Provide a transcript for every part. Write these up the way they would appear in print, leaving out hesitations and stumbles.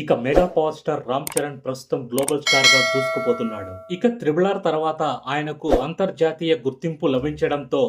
ఇక mega power star Ram Charan ప్రస్తుతం global star గా దూసుకుపోతున్నాడు. ఇక త్రిబుల్ ఆర్ తర్వాత ఆయనకు అంతర్జాతీయ గుర్తింపు లభించడంతో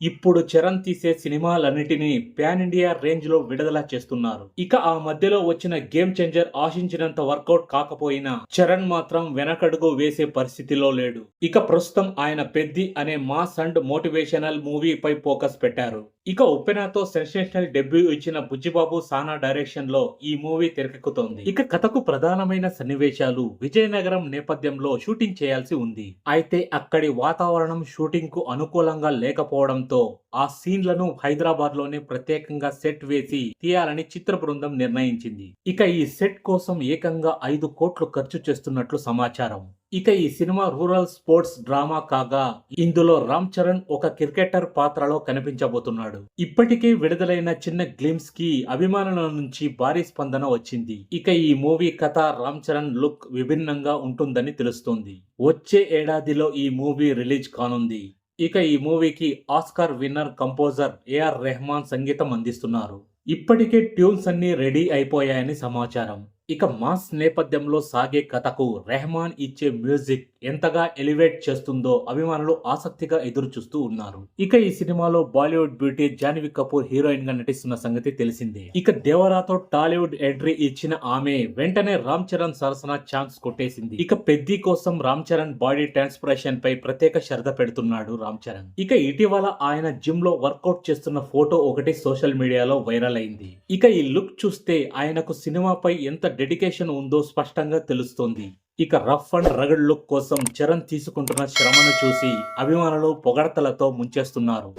ఇప్పుడు చరణ్ తీసే సినిమాలన్నిటినీ పాన్ ఇండియా రేంజ్ లో విడుదల చేస్తున్నారు. ఇక ఆ మధ్యలో వచ్చిన గేమ్ చేంజర్ ఆశించినంత వర్కౌట్ కాకపోయినా చరణ్ మాత్రం వెనకడుగు వేసే పరిస్థితిలో లేడు. ఇక ప్రస్తుతం ఆయన పెద్ది అనే మాస్ అండ్ మోటివేషనల్ మూవీపై ఫోకస్ పెట్టారు. ఇక ఉప్పెనతో సెన్సేషనల్ డెబ్యూ ఇచ్చిన బుజ్జిబాబు సానా డైరెక్షన్ లో ఈ మూవీ తెరకెక్కుతోంది. ఇక కథకు ప్రధానమైన సన్నివేశాలు విజయనగరం నేపథ్యంలో షూటింగ్ చేయాల్సి ఉంది. అయితే అక్కడి వాతావరణం షూటింగ్ కు అనుకూలంగా లేకపోవడంతో ఆ సీన్లను హైదరాబాద్ లోనే ప్రత్యేకంగా సెట్ వేసి తీయాలని చిత్ర బృందం నిర్ణయించింది. ఇక ఈ సెట్ కోసం ఏకంగా 5 కోట్లు ఖర్చు చేస్తున్నట్లు సమాచారం. ఇక ఈ సినిమా రూరల్ స్పోర్ట్స్ డ్రామా కాగా ఇందులో రామ్ చరణ్ ఒక క్రికెటర్ పాత్రలో కనిపించబోతున్నాడు. ఇప్పటికే విడుదలైన చిన్న గ్లిమ్స్ కి అభిమానుల నుంచి భారీ స్పందన వచ్చింది. ఇక ఈ మూవీ కథ రామ్ చరణ్ లుక్ విభిన్నంగా ఉంటుందని తెలుస్తోంది. వచ్చే ఏడాదిలో ఈ మూవీ రిలీజ్ కానుంది. ఇక ఈ మూవీకి Oscar winner composer AR Rahman సంగీతం అందిస్తున్నారు. ఇప్పటికే ట్యూన్స్ అన్ని రెడీ అయిపోయాయని సమాచారం. ఇక మాస్ నేపథ్యంలో సాగే కథకు రెహమాన్ ఇచ్చే మ్యూజిక్ ఎంతగా ఎలివేట్ చేస్తుందో అభిమానులు ఆసక్తిగా ఎదురు చూస్తూ ఉన్నారు. ఇక ఈ సినిమాలో బాలీవుడ్ బ్యూటీ జాన్వీ కపూర్ హీరోయిన్ గా నటిస్తున్న సంగతి తెలిసిందే. ఇక దేవరాతో టాలీవుడ్ ఎంట్రీ ఇచ్చిన ఆమె వెంటనే రామ్ చరణ్ సరసన ఛాన్స్ కొట్టేసింది. ఇక పెద్ది కోసం రామ్ చరణ్ బాడీ ట్రాన్స్పరేషన్ పై ప్రత్యేక శ్రద్ధ పెడుతున్నాడు రామ్ చరణ్. ఇక ఇటీవల ఆయన జిమ్ లో వర్కౌట్ చేస్తున్న ఫోటో ఒకటి సోషల్ మీడియాలో వైరల్ అయింది. ఇక ఈ లుక్ చూస్తే ఆయనకు సినిమాపై ఎంత డెడికేషన్ ఉందో స్పష్టంగా తెలుస్తోంది. ఇక రఫ్ అండ్ రగడ్ లుక్ కోసం చరణ్ తీసుకుంటున్న శ్రమను చూసి అభిమానులు పొగడ్తలతో ముంచేస్తున్నారు.